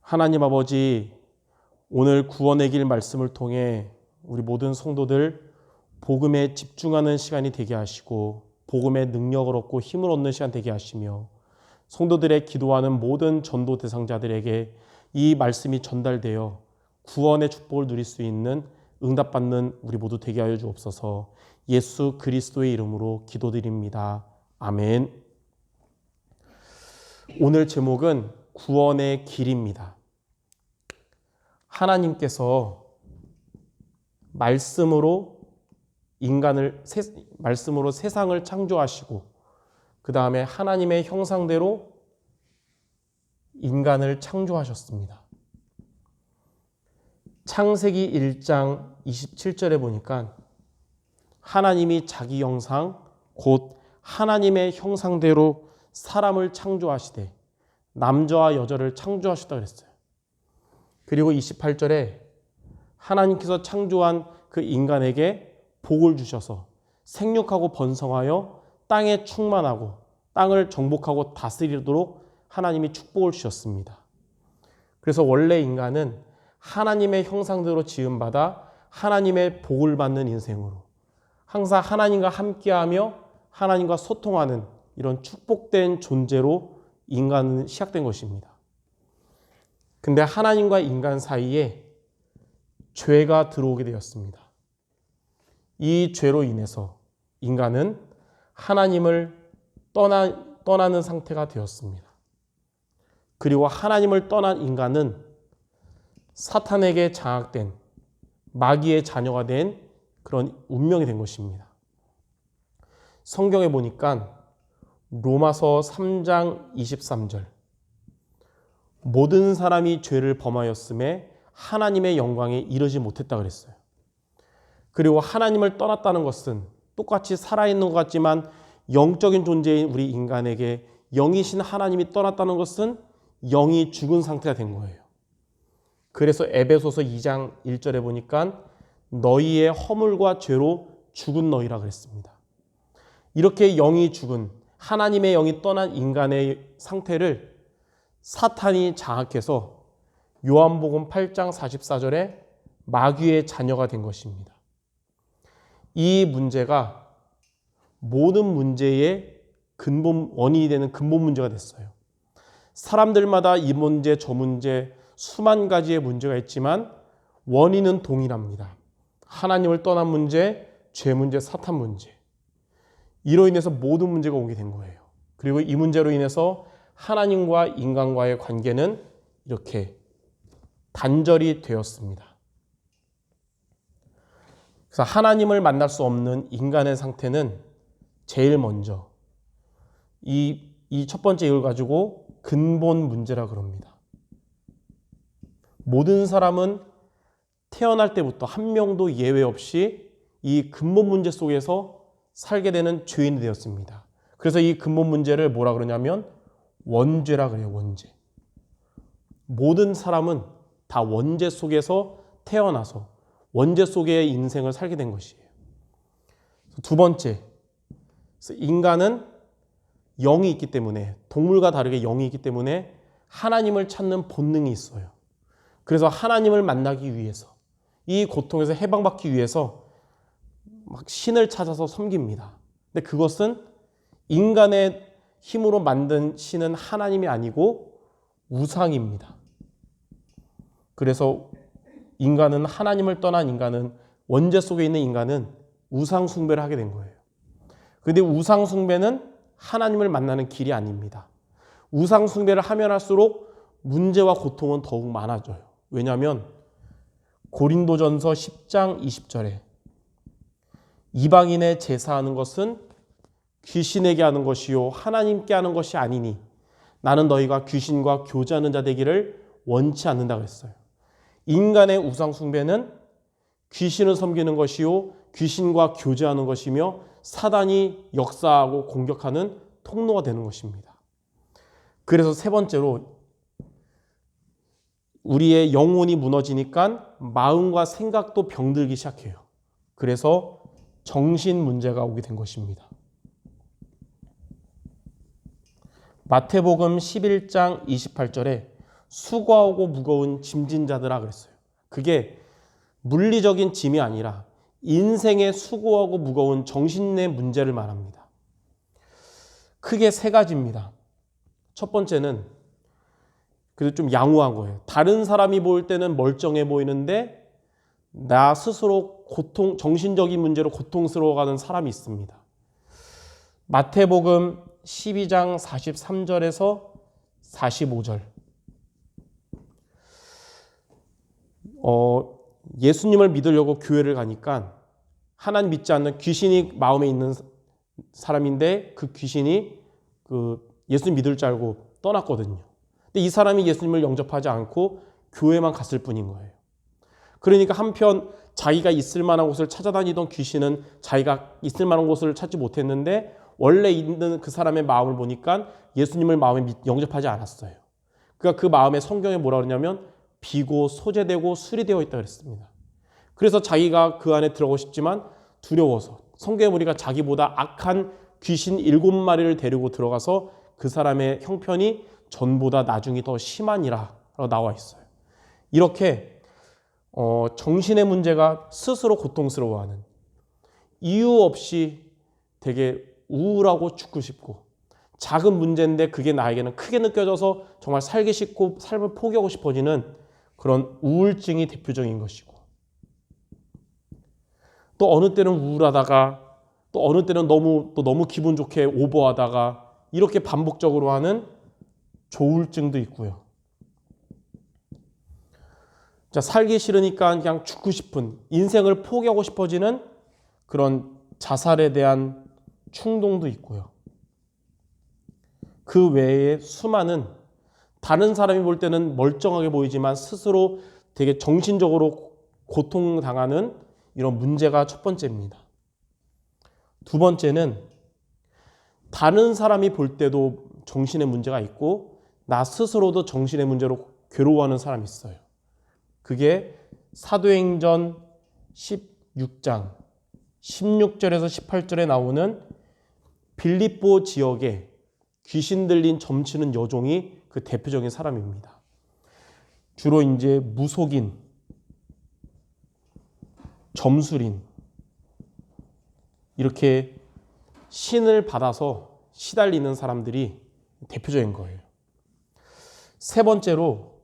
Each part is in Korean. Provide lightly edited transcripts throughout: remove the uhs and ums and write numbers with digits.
하나님 아버지, 오늘 구원의 길 말씀을 통해 우리 모든 성도들 복음에 집중하는 시간이 되게 하시고 복음의 능력을 얻고 힘을 얻는 시간 되게 하시며 성도들의 기도하는 모든 전도 대상자들에게 이 말씀이 전달되어 구원의 축복을 누릴 수 있는 응답받는 우리 모두 되게 하여 주옵소서. 예수 그리스도의 이름으로 기도드립니다. 아멘. 오늘 제목은 구원의 길입니다. 하나님께서 말씀으로 세상을 창조하시고 그 다음에 하나님의 형상대로 인간을 창조하셨습니다. 창세기 1장 27절에 보니까 하나님이 자기 형상 곧 하나님의 형상대로 사람을 창조하시되 남자와 여자를 창조하셨다 그랬어요. 그리고 28절에 하나님께서 창조한 그 인간에게 복을 주셔서 생육하고 번성하여 땅에 충만하고 땅을 정복하고 다스리도록 하나님이 축복을 주셨습니다. 그래서 원래 인간은 하나님의 형상대로 지음받아 하나님의 복을 받는 인생으로 항상 하나님과 함께하며 하나님과 소통하는 이런 축복된 존재로 인간은 시작된 것입니다. 근데 하나님과 인간 사이에 죄가 들어오게 되었습니다. 이 죄로 인해서 인간은 하나님을 떠나는 상태가 되었습니다. 그리고 하나님을 떠난 인간은 사탄에게 장악된 마귀의 자녀가 된 그런 운명이 된 것입니다. 성경에 보니까 로마서 3장 23절 모든 사람이 죄를 범하였음에 하나님의 영광에 이르지 못했다 그랬어요. 그리고 하나님을 떠났다는 것은 똑같이 살아있는 것 같지만 영적인 존재인 우리 인간에게 영이신 하나님이 떠났다는 것은 영이 죽은 상태가 된 거예요. 그래서 에베소서 2장 1절에 보니까 너희의 허물과 죄로 죽은 너희라 그랬습니다. 이렇게 영이 죽은 하나님의 영이 떠난 인간의 상태를 사탄이 장악해서 요한복음 8장 44절에 마귀의 자녀가 된 것입니다. 이 문제가 모든 문제의 근본 원인이 되는 근본 문제가 됐어요. 사람들마다 이 문제 저 문제 수만 가지의 문제가 있지만 원인은 동일합니다. 하나님을 떠난 문제, 죄 문제, 사탄 문제. 이로 인해서 모든 문제가 오게 된 거예요. 그리고 이 문제로 인해서 하나님과 인간과의 관계는 이렇게 단절이 되었습니다. 그래서 하나님을 만날 수 없는 인간의 상태는 제일 먼저 이 첫 번째 이유를 가지고 근본 문제라 그럽니다. 모든 사람은 태어날 때부터 한 명도 예외 없이 이 근본 문제 속에서 살게 되는 죄인이 되었습니다. 그래서 이 근본 문제를 뭐라 그러냐면 원죄라 그래요. 원죄. 모든 사람은 다 원죄 속에서 태어나서 원죄 속의 인생을 살게 된 것이에요. 두 번째, 인간은 영이 있기 때문에 동물과 다르게 영이 있기 때문에 하나님을 찾는 본능이 있어요. 그래서 하나님을 만나기 위해서 이 고통에서 해방받기 위해서 막 신을 찾아서 섬깁니다. 근데 그것은 인간의 힘으로 만든 신은 하나님이 아니고 우상입니다. 그래서 인간은 하나님을 떠난 인간은 원죄 속에 있는 인간은 우상 숭배를 하게 된 거예요. 그런데 우상 숭배는 하나님을 만나는 길이 아닙니다. 우상 숭배를 하면 할수록 문제와 고통은 더욱 많아져요. 왜냐하면 고린도전서 10장 20절에 이방인의 제사하는 것은 귀신에게 하는 것이요 하나님께 하는 것이 아니니 나는 너희가 귀신과 교제하는 자 되기를 원치 않는다 그랬어요. 인간의 우상 숭배는 귀신을 섬기는 것이요 귀신과 교제하는 것이며 사단이 역사하고 공격하는 통로가 되는 것입니다. 그래서 세 번째로 우리의 영혼이 무너지니까 마음과 생각도 병들기 시작해요. 그래서 정신 문제가 오게 된 것입니다. 마태복음 11장 28절에 수고하고 무거운 짐진 자들아 그랬어요. 그게 물리적인 짐이 아니라 인생의 수고하고 무거운 정신의 문제를 말합니다. 크게 세 가지입니다. 첫 번째는 그래도 좀 양호한 거예요. 다른 사람이 볼 때는 멀쩡해 보이는데 나 스스로 정신적인 문제로 고통스러워가는 사람이 있습니다. 마태복음 12장 43절에서 45절. 예수님을 믿으려고 교회를 가니까 하나님 믿지 않는 귀신이 마음에 있는 사람인데 그 귀신이 예수님 믿을 줄 알고 떠났거든요. 근데 이 사람이 예수님을 영접하지 않고 교회만 갔을 뿐인 거예요. 그러니까 한편 자기가 있을 만한 곳을 찾아다니던 귀신은 자기가 있을 만한 곳을 찾지 못했는데 원래 있는 그 사람의 마음을 보니까 예수님을 마음에 영접하지 않았어요. 그러니까 그 마음에 성경에 뭐라 그러냐면 비고 소재되고 수리되어 있다 그랬습니다. 그래서 자기가 그 안에 들어가고 싶지만 두려워서 성경에 보니까 자기보다 악한 귀신 7마리를 데리고 들어가서 그 사람의 형편이 전보다 나중이 더 심하니라 라고 나와 있어요. 이렇게 정신의 문제가 스스로 고통스러워하는 이유 없이 되게 우울하고 죽고 싶고 작은 문제인데 그게 나에게는 크게 느껴져서 정말 살기 싫고 삶을 포기하고 싶어지는 그런 우울증이 대표적인 것이고 또 어느 때는 우울하다가 또 어느 때는 너무 기분 좋게 오버하다가 이렇게 반복적으로 하는 조울증도 있고요. 자, 살기 싫으니까 그냥 죽고 싶은 인생을 포기하고 싶어지는 그런 자살에 대한 충동도 있고요. 그 외에 수많은 다른 사람이 볼 때는 멀쩡하게 보이지만 스스로 되게 정신적으로 고통당하는 이런 문제가 첫 번째입니다. 두 번째는 다른 사람이 볼 때도 정신의 문제가 있고 나 스스로도 정신의 문제로 괴로워하는 사람이 있어요. 그게 사도행전 16장 16절에서 18절에 나오는 빌립보 지역에 귀신 들린 점치는 여종이 그 대표적인 사람입니다. 주로 이제 무속인, 점술인 이렇게 신을 받아서 시달리는 사람들이 대표적인 거예요. 세 번째로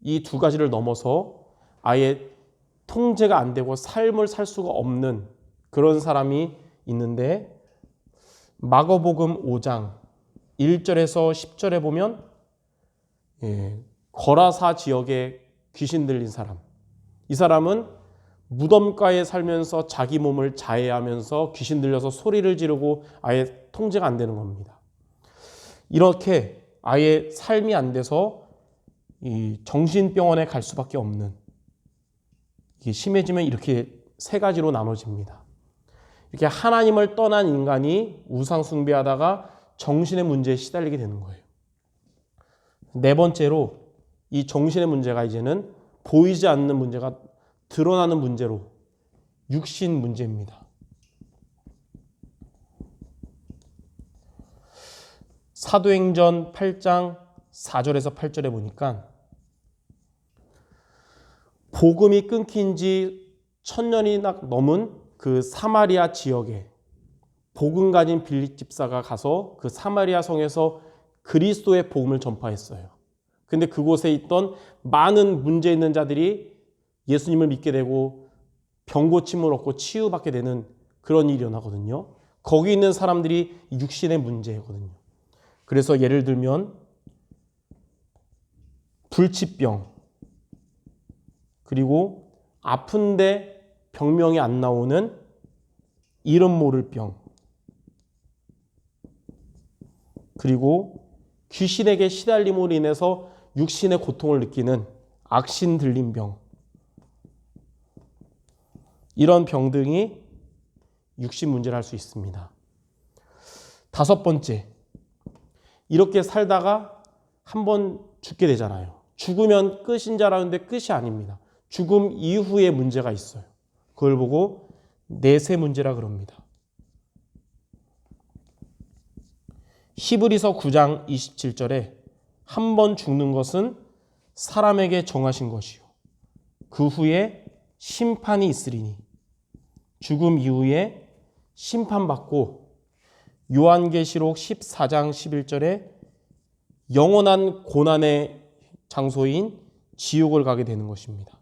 이 두 가지를 넘어서 아예 통제가 안 되고 삶을 살 수가 없는 그런 사람이 있는데 마가복음 5장 1절에서 10절에 보면 거라사 지역에 귀신 들린 사람. 이 사람은 무덤가에 살면서 자기 몸을 자해하면서 귀신 들려서 소리를 지르고 아예 통제가 안 되는 겁니다. 이렇게 아예 삶이 안 돼서 이 정신병원에 갈 수밖에 없는 이게 심해지면 이렇게 세 가지로 나눠집니다. 이렇게 하나님을 떠난 인간이 우상 숭배하다가 정신의 문제에 시달리게 되는 거예요. 네 번째로 이 정신의 문제가 이제는 보이지 않는 문제가 드러나는 문제로 육신 문제입니다. 사도행전 8장 4절에서 8절에 보니까 복음이 끊긴 지 1000년이나 넘은 그 사마리아 지역에 복음 가진 빌립 집사가 가서 그 사마리아 성에서 그리스도의 복음을 전파했어요. 근데 그곳에 있던 많은 문제 있는 자들이 예수님을 믿게 되고 병 고침을 얻고 치유받게 되는 그런 일이 일어나거든요. 거기 있는 사람들이 육신의 문제거든요. 그래서 예를 들면 불치병, 그리고 아픈데 병명이 안 나오는 이름 모를 병, 그리고 귀신에게 시달림으로 인해서 육신의 고통을 느끼는 악신 들린 병, 이런 병 등이 육신 문제를 할 수 있습니다. 다섯 번째, 이렇게 살다가 한번 죽게 되잖아요. 죽으면 끝인 줄 알았는데 끝이 아닙니다. 죽음 이후에 문제가 있어요. 그걸 보고 내세 문제라 그럽니다. 히브리서 9장 27절에 한 번 죽는 것은 사람에게 정하신 것이요 그 후에 심판이 있으리니 죽음 이후에 심판받고 요한계시록 14장 11절에 영원한 고난의 장소인 지옥을 가게 되는 것입니다.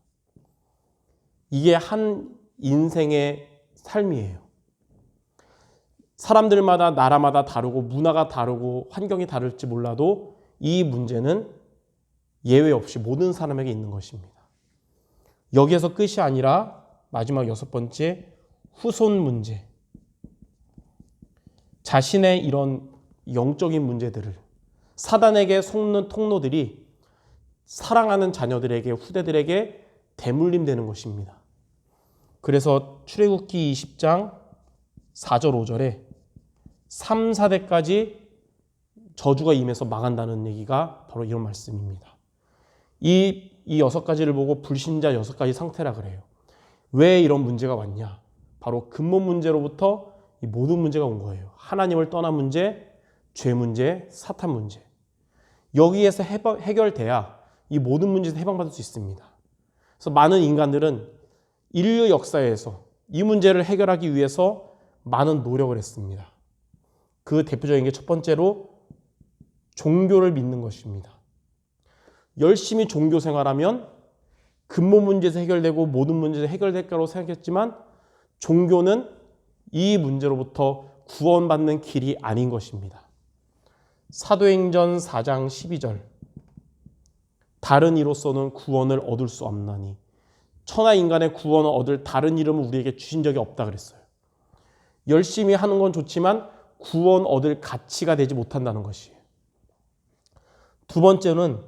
이게 한 인생의 삶이에요. 사람들마다 나라마다 다르고 문화가 다르고 환경이 다를지 몰라도 이 문제는 예외 없이 모든 사람에게 있는 것입니다. 여기에서 끝이 아니라 마지막 6번째 후손 문제. 자신의 이런 영적인 문제들을 사단에게 속는 통로들이 사랑하는 자녀들에게 후대들에게 대물림되는 것입니다. 그래서 출애굽기 20장 4절 5절에 3, 4대까지 저주가 임해서 망한다는 얘기가 바로 이런 말씀입니다. 이 6가지를 보고 불신자 6가지 상태라 그래요. 왜 이런 문제가 왔냐? 바로 근본 문제로부터 이 모든 문제가 온 거예요. 하나님을 떠난 문제, 죄 문제, 사탄 문제. 여기에서 해결돼야 이 모든 문제에서 해방받을 수 있습니다. 그래서 많은 인간들은 인류 역사에서 이 문제를 해결하기 위해서 많은 노력을 했습니다. 그 대표적인 게 첫 번째로 종교를 믿는 것입니다. 열심히 종교 생활하면 근본 문제에서 해결되고 모든 문제에서 해결될 거라고 생각했지만 종교는 이 문제로부터 구원받는 길이 아닌 것입니다. 사도행전 4장 12절 다른 이로서는 구원을 얻을 수 없나니 천하 인간의 구원을 얻을 다른 이름을 우리에게 주신 적이 없다 그랬어요. 열심히 하는 건 좋지만 구원 얻을 가치가 되지 못한다는 것이에요. 두 번째는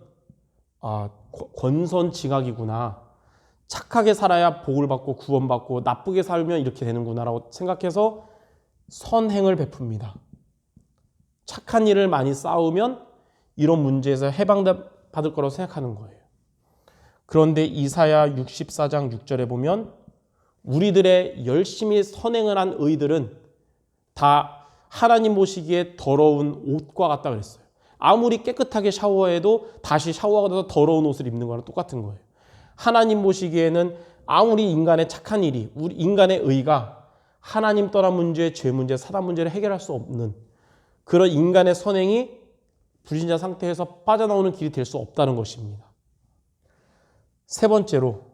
권선징악이구나. 착하게 살아야 복을 받고 구원받고 나쁘게 살면 이렇게 되는구나라고 생각해서 선행을 베풉니다. 착한 일을 많이 쌓으면 이런 문제에서 해방받을 거라고 생각하는 거예요. 그런데 이사야 64장 6절에 보면 우리들의 열심히 선행을 한 의들은 다 하나님 보시기에 더러운 옷과 같다 그랬어요. 아무리 깨끗하게 샤워해도 다시 샤워하고 더러운 옷을 입는 거랑 똑같은 거예요. 하나님 보시기에는 아무리 인간의 착한 일이, 우리 인간의 의가 하나님 떠난 문제, 죄 문제, 사단 문제를 해결할 수 없는 그런 인간의 선행이 불신자 상태에서 빠져나오는 길이 될 수 없다는 것입니다. 세 번째로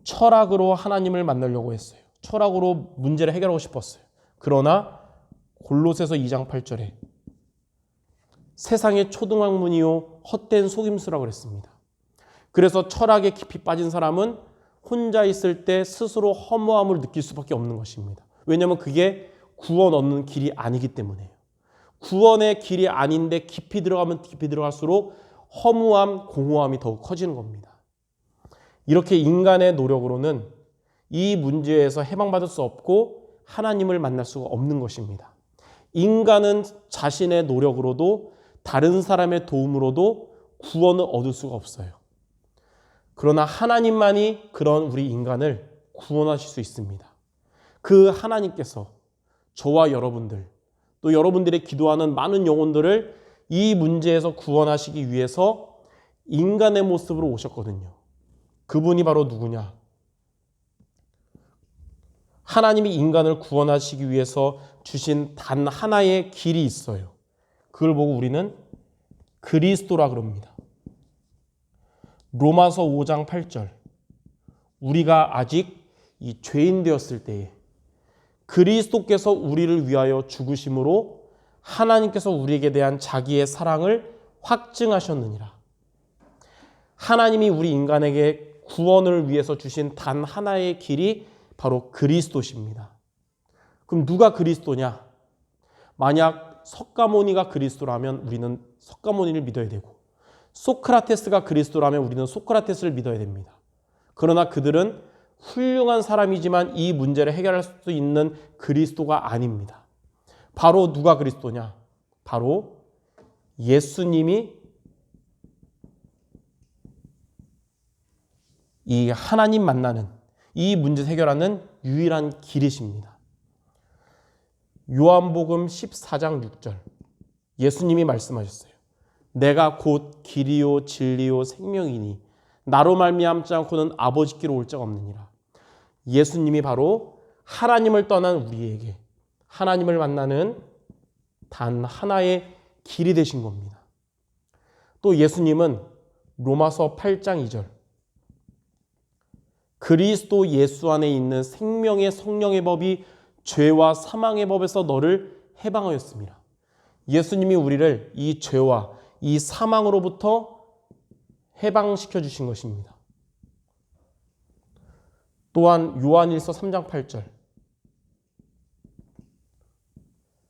철학으로 하나님을 만나려고 했어요. 철학으로 문제를 해결하고 싶었어요. 그러나 골로새서 2장 8절에 세상의 초등학문이요 헛된 속임수라고 그랬습니다. 그래서 철학에 깊이 빠진 사람은 혼자 있을 때 스스로 허무함을 느낄 수밖에 없는 것입니다. 왜냐하면 그게 구원 얻는 길이 아니기 때문에요. 구원의 길이 아닌데 깊이 들어가면 깊이 들어갈수록 허무함, 공허함이 더욱 커지는 겁니다. 이렇게 인간의 노력으로는 이 문제에서 해방받을 수 없고 하나님을 만날 수가 없는 것입니다. 인간은 자신의 노력으로도 다른 사람의 도움으로도 구원을 얻을 수가 없어요. 그러나 하나님만이 그런 우리 인간을 구원하실 수 있습니다. 그 하나님께서 저와 여러분들 또 여러분들이 기도하는 많은 영혼들을 이 문제에서 구원하시기 위해서 인간의 모습으로 오셨거든요. 그분이 바로 누구냐? 하나님이 인간을 구원하시기 위해서 주신 단 하나의 길이 있어요. 그걸 보고 우리는 그리스도라 그럽니다. 로마서 5장 8절 우리가 아직 이 죄인 되었을 때에 그리스도께서 우리를 위하여 죽으심으로 하나님께서 우리에게 대한 자기의 사랑을 확증하셨느니라. 하나님이 우리 인간에게 구원을 위해서 주신 단 하나의 길이 바로 그리스도십니다. 그럼 누가 그리스도냐? 만약 석가모니가 그리스도라면 우리는 석가모니를 믿어야 되고 소크라테스가 그리스도라면 우리는 소크라테스를 믿어야 됩니다. 그러나 그들은 훌륭한 사람이지만 이 문제를 해결할 수 있는 그리스도가 아닙니다. 바로 누가 그리스도냐? 바로 예수님이 이 하나님 만나는 이 문제 해결하는 유일한 길이십니다. 요한복음 14장 6절 예수님이 말씀하셨어요. 내가 곧 길이요 진리요 생명이니 나로 말미암지 않고는 아버지께로 올 자가 없느니라. 예수님이 바로 하나님을 떠난 우리에게 하나님을 만나는 단 하나의 길이 되신 겁니다. 또 예수님은 로마서 8장 2절 그리스도 예수 안에 있는 생명의 성령의 법이 죄와 사망의 법에서 너를 해방하였습니다. 예수님이 우리를 이 죄와 이 사망으로부터 해방시켜 주신 것입니다. 또한 요한일서 3장 8절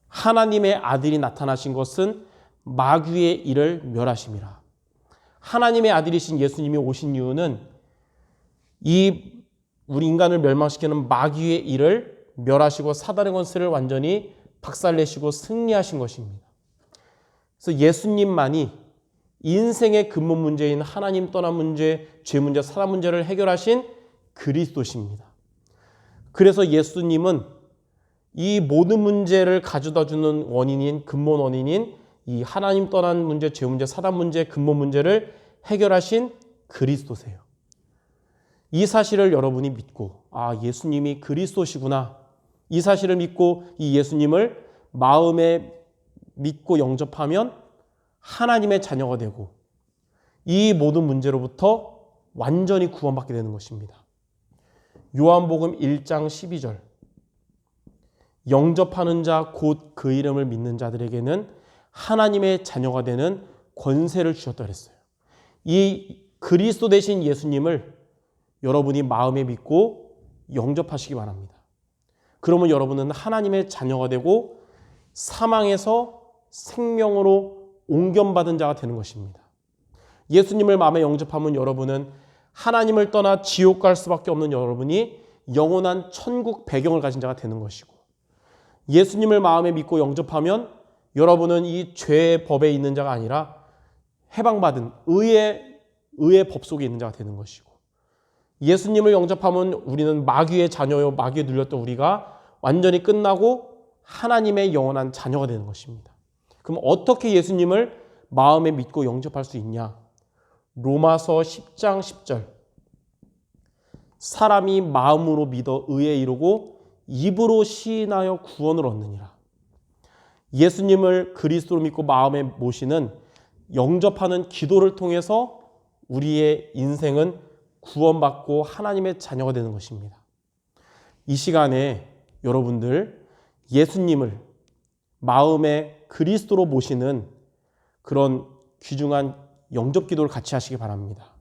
하나님의 아들이 나타나신 것은 마귀의 일을 멸하심이라. 하나님의 아들이신 예수님이 오신 이유는 이 우리 인간을 멸망시키는 마귀의 일을 멸하시고 사단의 권세를 완전히 박살내시고 승리하신 것입니다. 그래서 예수님만이 인생의 근본 문제인 하나님 떠난 문제, 죄 문제, 사단 문제를 해결하신 그리스도십니다. 그래서 예수님은 이 모든 문제를 가져다 주는 원인인 근본 원인인 이 하나님 떠난 문제, 죄 문제, 사단 문제, 근본 문제를 해결하신 그리스도세요. 이 사실을 여러분이 믿고 예수님이 그리스도시구나. 이 사실을 믿고 이 예수님을 마음에 믿고 영접하면 하나님의 자녀가 되고 이 모든 문제로부터 완전히 구원받게 되는 것입니다. 요한복음 1장 12절 영접하는 자 곧 그 이름을 믿는 자들에게는 하나님의 자녀가 되는 권세를 주셨다 그랬어요. 이 그리스도 되신 예수님을 여러분이 마음에 믿고 영접하시기 바랍니다. 그러면 여러분은 하나님의 자녀가 되고 사망에서 생명으로 옮겨받은 자가 되는 것입니다. 예수님을 마음에 영접하면 여러분은 하나님을 떠나 지옥 갈 수밖에 없는 여러분이 영원한 천국 배경을 가진 자가 되는 것이고, 예수님을 마음에 믿고 영접하면 여러분은 이 죄의 법에 있는 자가 아니라 해방받은 의의 법 속에 있는 자가 되는 것이고, 예수님을 영접하면 우리는 마귀의 자녀요, 마귀에 눌렸던 우리가 완전히 끝나고 하나님의 영원한 자녀가 되는 것입니다. 그럼 어떻게 예수님을 마음에 믿고 영접할 수 있냐? 로마서 10장 10절 사람이 마음으로 믿어 의에 이르고 입으로 시인하여 구원을 얻느니라. 예수님을 그리스도로 믿고 마음에 모시는 영접하는 기도를 통해서 우리의 인생은 구원받고 하나님의 자녀가 되는 것입니다. 이 시간에 여러분들 예수님을 마음에 그리스도로 모시는 그런 귀중한 영접 기도를 같이 하시기 바랍니다.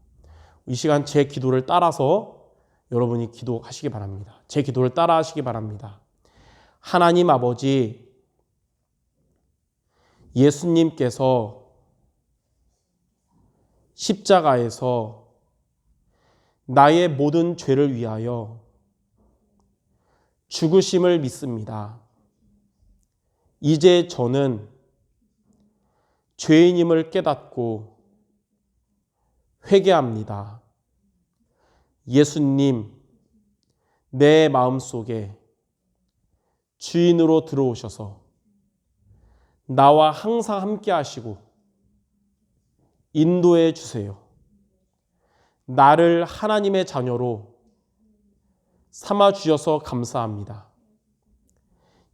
이 시간 제 기도를 따라서 여러분이 기도하시기 바랍니다. 제 기도를 따라 하시기 바랍니다. 하나님 아버지, 예수님께서 십자가에서 나의 모든 죄를 위하여 죽으심을 믿습니다. 이제 저는 죄인임을 깨닫고 회개합니다. 예수님, 내 마음속에 주인으로 들어오셔서 나와 항상 함께 하시고 인도해 주세요. 나를 하나님의 자녀로 삼아 주셔서 감사합니다.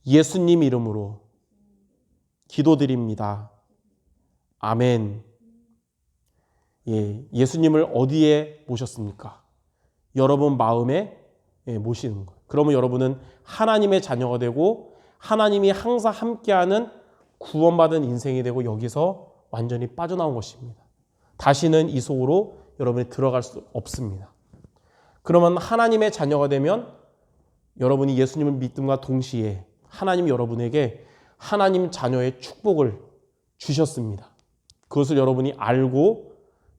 예수님 이름으로 기도드립니다. 아멘. 예수님을 어디에 모셨습니까? 여러분 마음에 모시는 거예요. 그러면 여러분은 하나님의 자녀가 되고 하나님이 항상 함께하는 구원받은 인생이 되고 여기서 완전히 빠져나온 것입니다. 다시는 이 속으로 여러분이 들어갈 수 없습니다. 그러면 하나님의 자녀가 되면 여러분이 예수님을 믿음과 동시에 하나님이 여러분에게 하나님 자녀의 축복을 주셨습니다. 그것을 여러분이 알고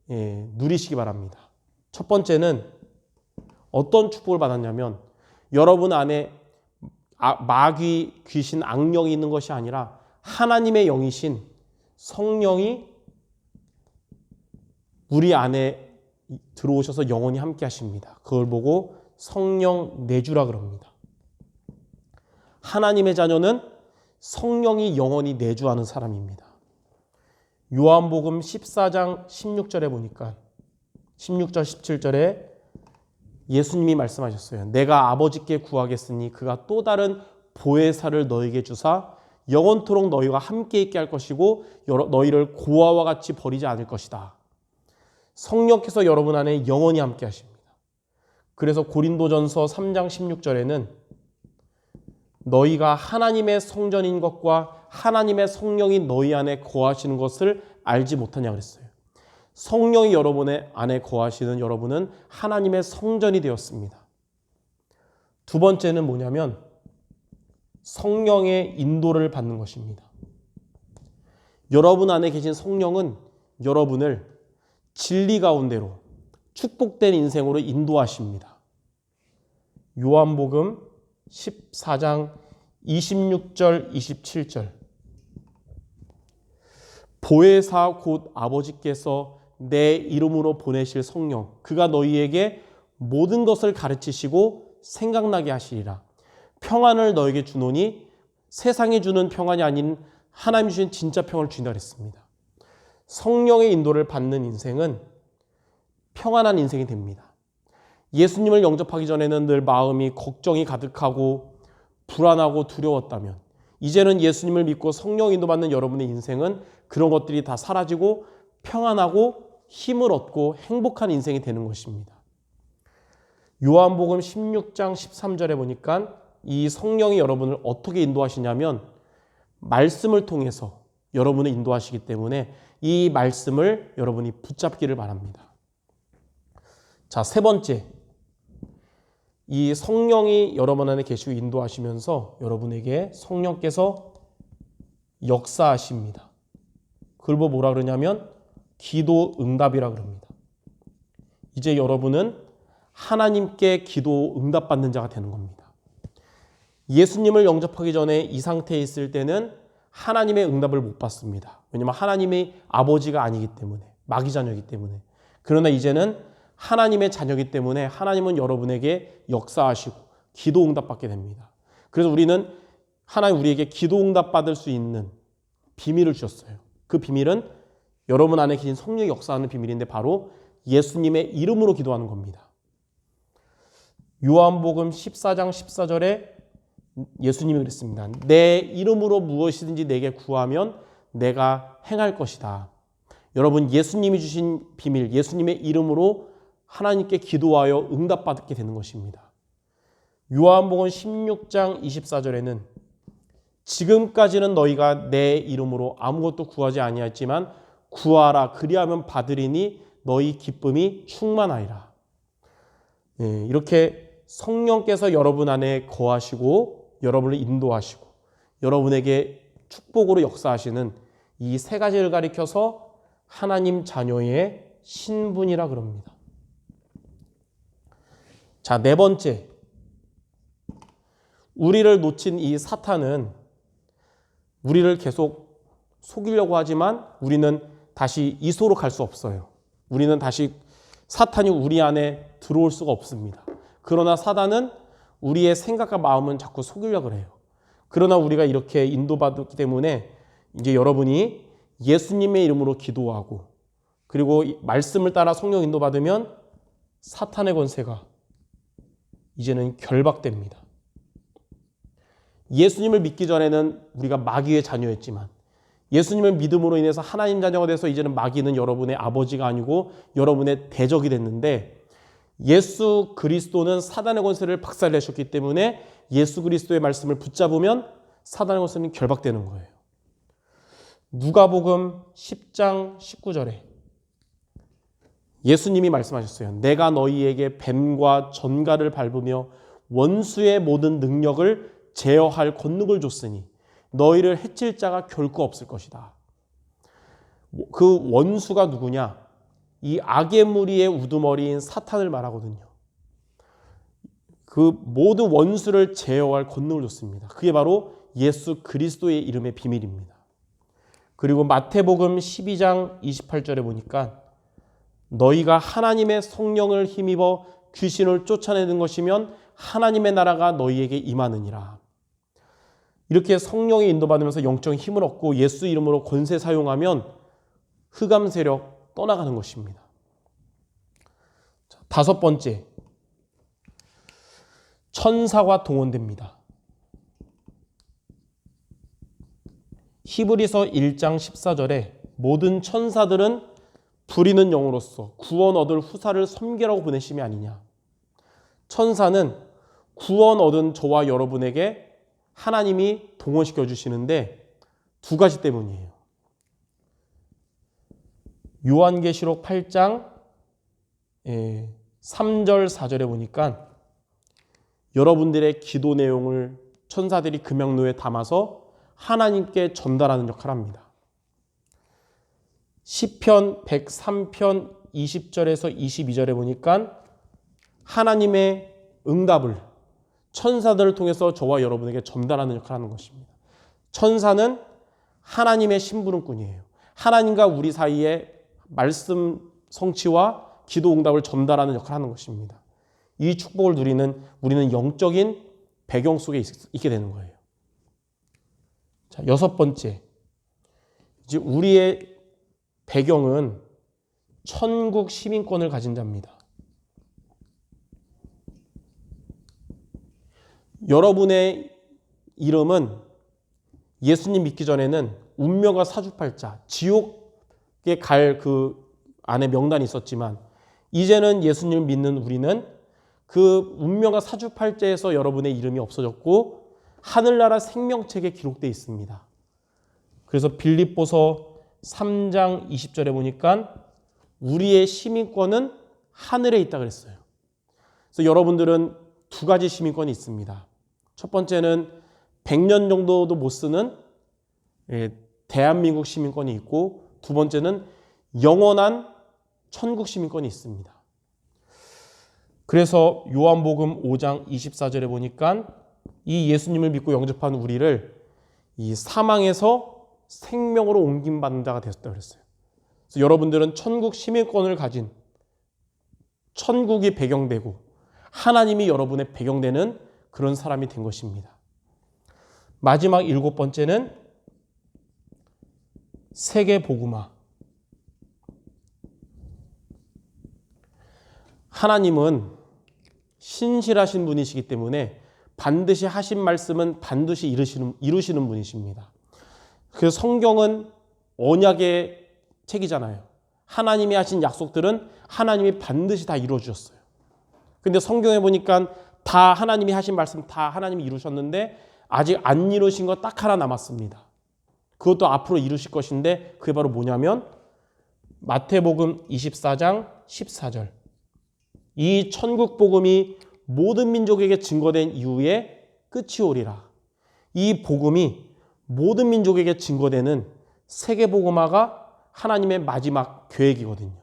누리시기 바랍니다. 첫 번째는 어떤 축복을 받았냐면 여러분 안에 마귀, 귀신, 악령이 있는 것이 아니라 하나님의 영이신 성령이 우리 안에 들어오셔서 영원히 함께 하십니다. 그걸 보고 성령 내주라 그럽니다. 하나님의 자녀는 성령이 영원히 내주하는 사람입니다. 요한복음 14장 16절에 보니까 16절 17절에 예수님이 말씀하셨어요. 내가 아버지께 구하겠으니 그가 또 다른 보혜사를 너에게 주사 영원토록 너희와 함께 있게 할 것이고 너희를 고아와 같이 버리지 않을 것이다. 성령께서 여러분 안에 영원히 함께 하십니다. 그래서 고린도전서 3장 16절에는 너희가 하나님의 성전인 것과 하나님의 성령이 너희 안에 거하시는 것을 알지 못하냐 그랬어요. 성령이 여러분의 안에 거하시는 여러분은 하나님의 성전이 되었습니다. 두 번째는 뭐냐면 성령의 인도를 받는 것입니다. 여러분 안에 계신 성령은 여러분을 진리 가운데로 축복된 인생으로 인도하십니다. 요한복음 14장 26절 27절 보혜사 곧 아버지께서 내 이름으로 보내실 성령 그가 너희에게 모든 것을 가르치시고 생각나게 하시리라. 평안을 너에게 주노니 세상이 주는 평안이 아닌 하나님 주신 진짜 평안을 주신다 그랬습니다. 성령의 인도를 받는 인생은 평안한 인생이 됩니다. 예수님을 영접하기 전에는 늘 마음이 걱정이 가득하고 불안하고 두려웠다면 이제는 예수님을 믿고 성령 인도받는 여러분의 인생은 그런 것들이 다 사라지고 평안하고 힘을 얻고 행복한 인생이 되는 것입니다. 요한복음 16장 13절에 보니까 이 성령이 여러분을 어떻게 인도하시냐면 말씀을 통해서 여러분을 인도하시기 때문에 이 말씀을 여러분이 붙잡기를 바랍니다. 자, 세 번째. 이 성령이 여러분 안에 계시고 인도하시면서 여러분에게 성령께서 역사하십니다. 그걸 뭐라 그러냐면 기도 응답이라 그럽니다. 이제 여러분은 하나님께 기도 응답받는 자가 되는 겁니다. 예수님을 영접하기 전에 이 상태에 있을 때는 하나님의 응답을 못 받습니다. 왜냐하면 하나님이 아버지가 아니기 때문에 마귀 자녀이기 때문에. 그러나 이제는 하나님의 자녀이기 때문에 하나님은 여러분에게 역사하시고 기도 응답받게 됩니다. 그래서 우리는 하나님 우리에게 기도 응답받을 수 있는 비밀을 주셨어요. 그 비밀은 여러분 안에 계신 성령이 역사하는 비밀인데 바로 예수님의 이름으로 기도하는 겁니다. 요한복음 14장 14절에 예수님이 그랬습니다. 내 이름으로 무엇이든지 내게 구하면 내가 행할 것이다. 여러분 예수님이 주신 비밀, 예수님의 이름으로 하나님께 기도하여 응답받게 되는 것입니다. 요한복음 16장 24절에는 지금까지는 너희가 내 이름으로 아무것도 구하지 아니하였지만 구하라 그리하면 받으리니 너희 기쁨이 충만하리라. 이렇게 성령께서 여러분 안에 거하시고 여러분을 인도하시고 여러분에게 축복으로 역사하시는 이 세 가지를 가리켜서 하나님 자녀의 신분이라 그럽니다. 자, 네 번째. 우리를 놓친 이 사탄은 우리를 계속 속이려고 하지만 우리는 다시 이소로 갈 수 없어요. 우리는 다시 사탄이 우리 안에 들어올 수가 없습니다. 그러나 사단은 우리의 생각과 마음은 자꾸 속이려고 해요. 그러나 우리가 이렇게 인도받기 때문에 이제 여러분이 예수님의 이름으로 기도하고 그리고 말씀을 따라 성령 인도받으면 사탄의 권세가 이제는 결박됩니다. 예수님을 믿기 전에는 우리가 마귀의 자녀였지만 예수님을 믿음으로 인해서 하나님 자녀가 돼서 이제는 마귀는 여러분의 아버지가 아니고 여러분의 대적이 됐는데 예수 그리스도는 사단의 권세를 박살내셨기 때문에 예수 그리스도의 말씀을 붙잡으면 사단의 권세는 결박되는 거예요. 누가복음 10장 19절에 예수님이 말씀하셨어요. 내가 너희에게 뱀과 전갈을 밟으며 원수의 모든 능력을 제어할 권능을 줬으니 너희를 해칠 자가 결코 없을 것이다. 그 원수가 누구냐? 이 악의 무리의 우두머리인 사탄을 말하거든요. 그 모든 원수를 제어할 권능을 줬습니다. 그게 바로 예수 그리스도의 이름의 비밀입니다. 그리고 마태복음 12장 28절에 보니까 너희가 하나님의 성령을 힘입어 귀신을 쫓아내는 것이면 하나님의 나라가 너희에게 임하느니라. 이렇게 성령의 인도받으면서 영적인 힘을 얻고 예수 이름으로 권세 사용하면 흑암 세력 떠나가는 것입니다. 다섯 번째, 천사가 동원됩니다. 히브리서 1장 14절에 모든 천사들은 부리는 영으로서 구원 얻을 후사를 섬기라고 보내심이 아니냐. 천사는 구원 얻은 저와 여러분에게 하나님이 동원시켜 주시는데 두 가지 때문이에요. 요한계시록 8장 3절 4절에 보니까 여러분들의 기도 내용을 천사들이 금양로에 담아서 하나님께 전달하는 역할을 합니다. 시편 103편 20절에서 22절에 보니까 하나님의 응답을 천사들을 통해서 저와 여러분에게 전달하는 역할을 하는 것입니다. 천사는 하나님의 심부름꾼이에요. 하나님과 우리 사이에 말씀 성취와 기도 응답을 전달하는 역할을 하는 것입니다. 이 축복을 누리는 우리는 영적인 배경 속에 있게 되는 거예요. 자, 여섯 번째, 이제 우리의 배경은 천국 시민권을 가진 자입니다. 여러분의 이름은 예수님 믿기 전에는 운명과 사주팔자, 지옥에 갈 그 안에 명단이 있었지만 이제는 예수님을 믿는 우리는 그 운명과 사주팔자에서 여러분의 이름이 없어졌고 하늘나라 생명책에 기록되어 있습니다. 그래서 빌립보서 3장 20절에 보니까 우리의 시민권은 하늘에 있다 그랬어요. 그래서 여러분들은 두 가지 시민권이 있습니다. 첫 번째는 100년 정도도 못 쓰는 대한민국 시민권이 있고 두 번째는 영원한 천국 시민권이 있습니다. 그래서 요한복음 5장 24절에 보니까 이 예수님을 믿고 영접한 우리를 이 사망에서 생명으로 옮김받는 자가 되었다고 그랬어요. 그래서 여러분들은 천국 시민권을 가진 천국이 배경되고 하나님이 여러분의 배경되는 그런 사람이 된 것입니다. 마지막 일곱 번째는 세계 복음화. 하나님은 신실하신 분이시기 때문에 반드시 하신 말씀은 반드시 이루시는 분이십니다. 그래서 성경은 언약의 책이잖아요. 하나님이 하신 약속들은 하나님이 반드시 다 이루어 주셨어요. 근데 성경에 보니까 다 하나님이 하신 말씀 다 하나님이 이루셨는데 아직 안 이루신 거 딱 하나 남았습니다. 그것도 앞으로 이루실 것인데 그게 바로 뭐냐면 마태복음 24장 14절. 이 천국 복음이 모든 민족에게 증거된 이후에 끝이 오리라. 이 복음이 모든 민족에게 증거되는 세계 복음화가 하나님의 마지막 계획이거든요.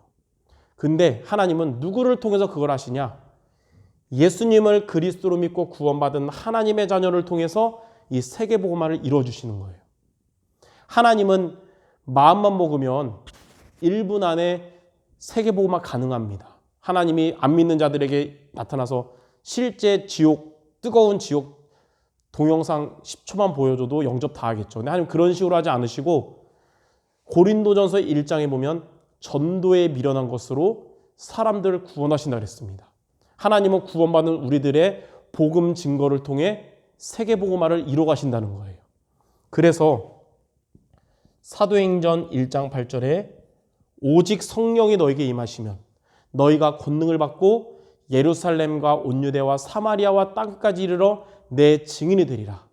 근데 하나님은 누구를 통해서 그걸 하시냐? 예수님을 그리스도로 믿고 구원받은 하나님의 자녀를 통해서 이 세계 복음화를 이루어 주시는 거예요. 하나님은 마음만 먹으면 1분 안에 세계 복음화 가능합니다. 하나님이 안 믿는 자들에게 나타나서 실제 지옥, 뜨거운 지옥 동영상 10초만 보여줘도 영접 다 하겠죠. 근데 하나님 그런 식으로 하지 않으시고 고린도전서 1장에 보면 전도에 미련한 것으로 사람들을 구원하신다 그랬습니다. 하나님은 구원받는 우리들의 복음 증거를 통해 세계 복음화를 이루어 가신다는 거예요. 그래서 사도행전 1장 8절에 오직 성령이 너에게 임하시면 너희가 권능을 받고 예루살렘과 온 유대와 사마리아와 땅끝까지 이르러 내 증인이 되리라.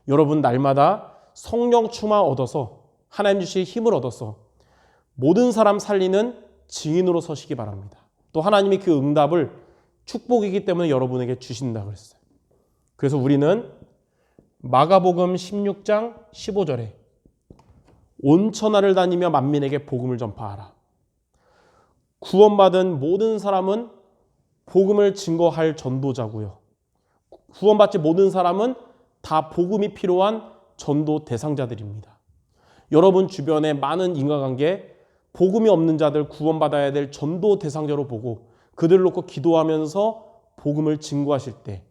여러분 날마다 성령 충만 얻어서 하나님 주실 힘을 얻어서 모든 사람 살리는 증인으로 서시기 바랍니다. 또 하나님이 그 응답을 축복이기 때문에 여러분에게 주신다 그랬어요. 그래서 우리는 마가복음 16장 15절에 온 천하를 다니며 만민에게 복음을 전파하라. 구원받은 모든 사람은 복음을 증거할 전도자고요. 구원받지 모든 사람은 다 복음이 필요한 전도 대상자들입니다. 여러분 주변에 많은 인간관계에 복음이 없는 자들 구원받아야 될 전도 대상자로 보고 그들을 놓고 기도하면서 복음을 증거하실 때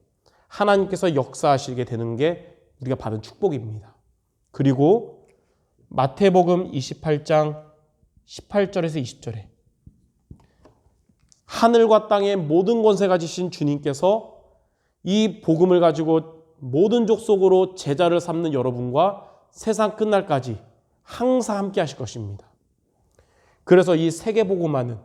하나님께서 역사하시게 되는 게 우리가 받은 축복입니다. 그리고 마태복음 28장 18절에서 20절에 하늘과 땅의 모든 권세 가지신 주님께서 이 복음을 가지고 모든 족속으로 제자를 삼는 여러분과 세상 끝날까지 항상 함께 하실 것입니다. 그래서 이 세계복음화는,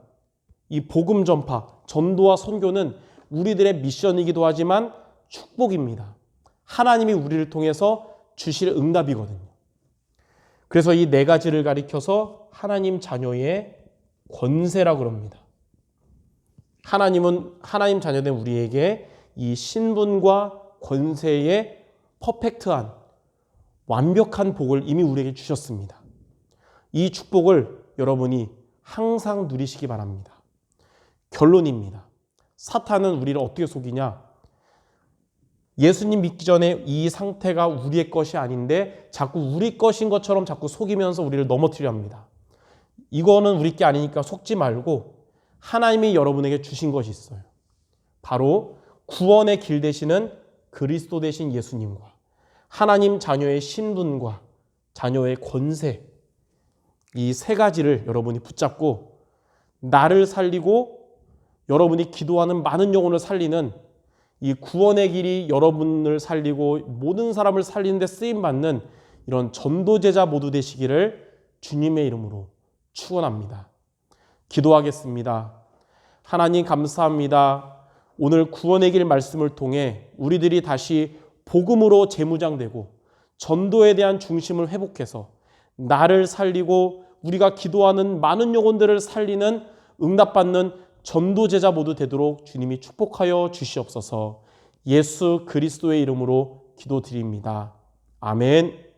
이 복음 전파, 전도와 선교는 우리들의 미션이기도 하지만 축복입니다. 하나님이 우리를 통해서 주실 응답이거든요. 그래서 이 네 가지를 가리켜서 하나님 자녀의 권세라고 그럽니다. 하나님 자녀된 우리에게 이 신분과 권세의 퍼펙트한 완벽한 복을 이미 우리에게 주셨습니다. 이 축복을 여러분이 항상 누리시기 바랍니다. 결론입니다. 사탄은 우리를 어떻게 속이냐? 예수님 믿기 전에 이 상태가 우리의 것이 아닌데 자꾸 우리 것인 것처럼 자꾸 속이면서 우리를 넘어뜨려 합니다. 이거는 우리 게 아니니까 속지 말고 하나님이 여러분에게 주신 것이 있어요. 바로 구원의 길 되시는 그리스도 되신 예수님과 하나님 자녀의 신분과 자녀의 권세, 이 세 가지를 여러분이 붙잡고 나를 살리고 여러분이 기도하는 많은 영혼을 살리는 이 구원의 길이 여러분을 살리고 모든 사람을 살리는 데 쓰임받는 이런 전도제자 모두 되시기를 주님의 이름으로 축원합니다. 기도하겠습니다. 하나님 감사합니다. 오늘 구원의 길 말씀을 통해 우리들이 다시 복음으로 재무장되고 전도에 대한 중심을 회복해서 나를 살리고 우리가 기도하는 많은 영혼들을 살리는 응답받는 전도제자 모두 되도록 주님이 축복하여 주시옵소서. 예수 그리스도의 이름으로 기도드립니다. 아멘.